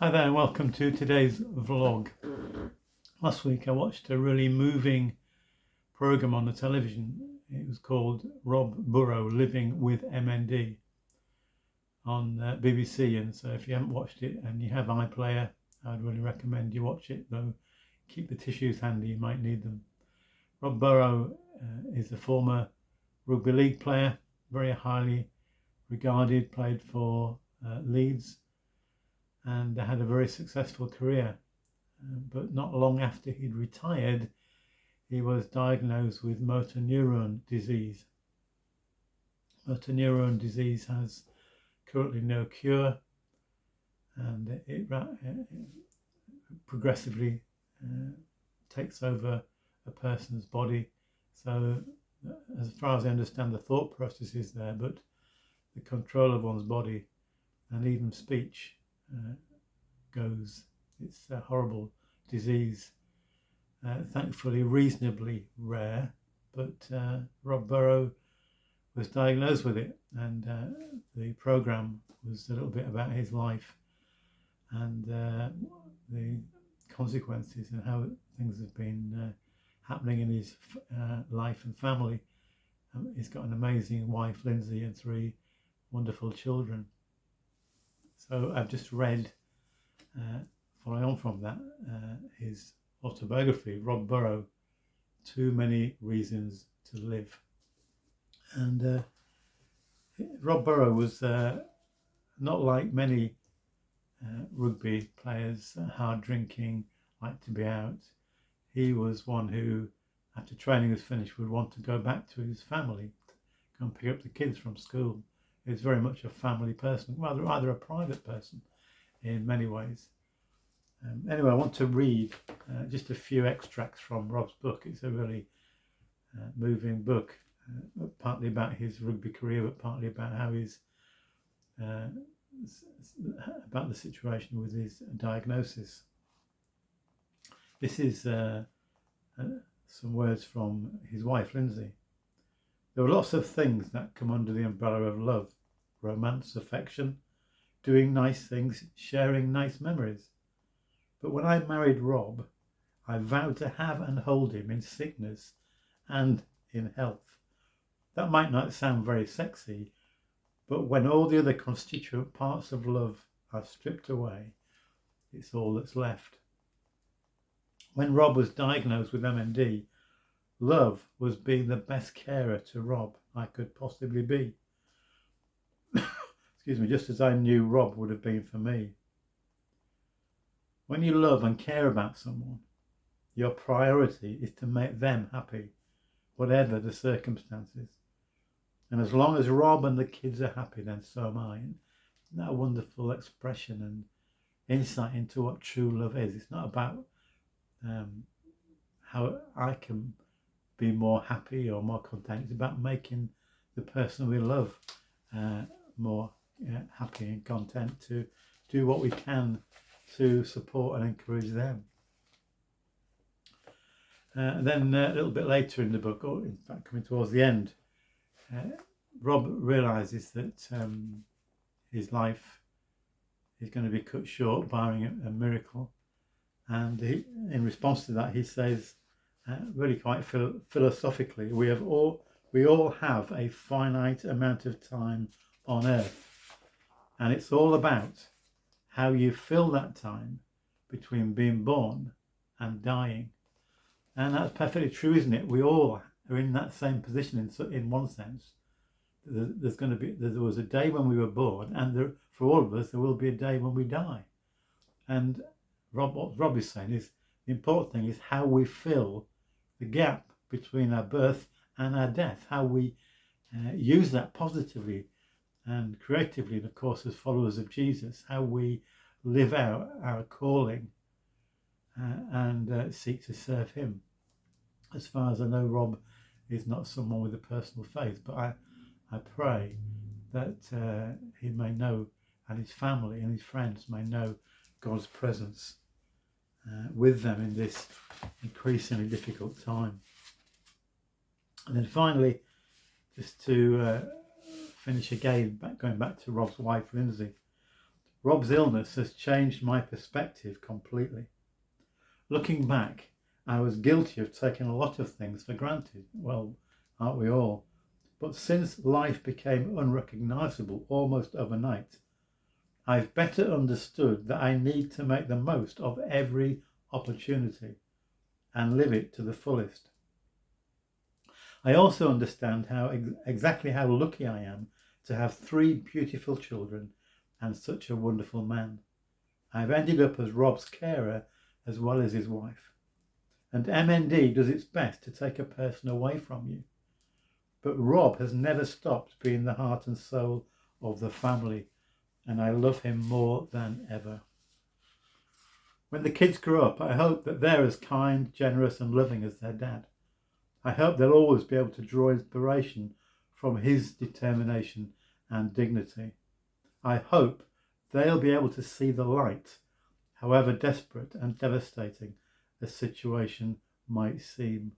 Hi there and welcome to today's vlog. Last week I watched a really moving programme on the television. It was called Rob Burrows Living with MND on BBC, and so if you haven't watched it and you have iPlayer, I'd really recommend you watch it, though keep the tissues handy, you might need them. Rob Burrows is a former rugby league player, very highly regarded, played for Leeds and had a very successful career. But not long after he'd retired, he was diagnosed with motor neuron disease. Motor neuron disease has currently no cure, and it progressively takes over a person's body. So as far as I understand, the thought process is there, but the control of one's body and even speech goes. It's a horrible disease, thankfully reasonably rare, but Rob Burrows was diagnosed with it, and the programme was a little bit about his life and the consequences and how things have been happening in his life and family. He's got an amazing wife, Lindsay, and 3 wonderful children. So I've just read, following on from that, his autobiography, Rob Burrows, Too Many Reasons to Live. And Rob Burrows was not like many rugby players, hard drinking, liked to be out. He was one who, after training was finished, would want to go back to his family, go and pick up the kids from school. He was very much a family person, rather a private person in many ways. Anyway, I want to read just a few extracts from Rob's book. It's a really moving book, partly about his rugby career, but partly about how about the situation with his diagnosis. This is some words from his wife, Lindsay. There were lots of things that come under the umbrella of love: romance, affection, doing nice things, sharing nice memories. But when I married Rob, I vowed to have and hold him in sickness and in health. That might not sound very sexy, but when all the other constituent parts of love are stripped away, it's all that's left. When Rob was diagnosed with MND, love was being the best carer to Rob I could possibly be. Excuse me, just as I knew Rob would have been for me. When you love and care about someone, your priority is to make them happy, whatever the circumstances. And as long as Rob and the kids are happy, then so am I. And isn't that a wonderful expression and insight into what true love is? It's not about how I can be more happy or more content. It's about making the person we love more happy and content to do what we can to support and encourage them. Then a little bit later in the book, or in fact coming towards the end, Rob realises that his life is going to be cut short, barring a miracle. And in response to that, he says, really quite philosophically, we all have a finite amount of time on earth, and it's all about how you fill that time between being born and dying. And that's perfectly true, isn't it? We all are in that same position in one sense. There was a day when we were born, and for all of us, there will be a day when we die. And what Rob is saying is the important thing is how we fill the gap between our birth and our death, how we use that positively and creatively, and of course as followers of Jesus, how we live out our calling and seek to serve him. As far as I know, Rob is not someone with a personal faith, but I pray that he may know, and his family and his friends may know, God's presence with them in this increasingly difficult time. And then finally, just to finish again, going back to Rob's wife, Lindsay, Rob's illness has changed my perspective completely. Looking back, I was guilty of taking a lot of things for granted. Well, aren't we all? But since life became unrecognisable almost overnight, I've better understood that I need to make the most of every opportunity and live it to the fullest. I also understand exactly how lucky I am to have 3 beautiful children and such a wonderful man. I've ended up as Rob's carer as well as his wife. And MND does its best to take a person away from you. But Rob has never stopped being the heart and soul of the family, and I love him more than ever. When the kids grow up, I hope that they're as kind, generous and loving as their dad. I hope they'll always be able to draw inspiration from his determination and dignity. I hope they'll be able to see the light, however desperate and devastating a situation might seem.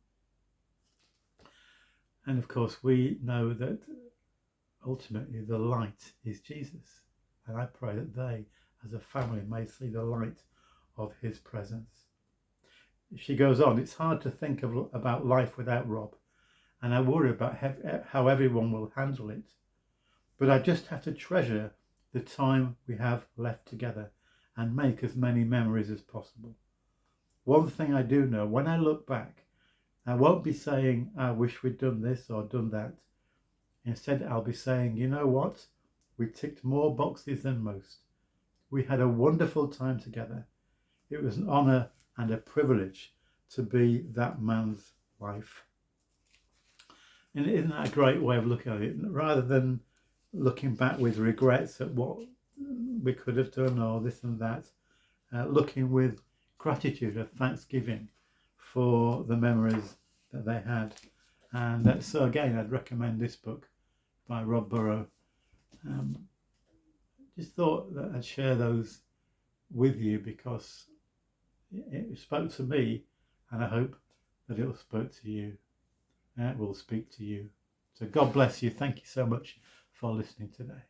And of course, we know that ultimately the light is Jesus. And I pray that they, as a family, may see the light of his presence. She goes on, it's hard to think about life without Rob, and I worry about how everyone will handle it. But I just have to treasure the time we have left together and make as many memories as possible. One thing I do know, when I look back, I won't be saying, I wish we'd done this or done that. Instead, I'll be saying, you know what? We ticked more boxes than most. We had a wonderful time together. It was an honour and a privilege to be that man's wife. And isn't that a great way of looking at it? Rather than looking back with regrets at what we could have done or this and that, looking with gratitude of thanksgiving for the memories that they had. And so again, I'd recommend this book by Rob Burrows. Just thought that I'd share those with you because it spoke to me, and I hope that it will speak to you. And it will speak to you. So God bless you. Thank you so much for listening today.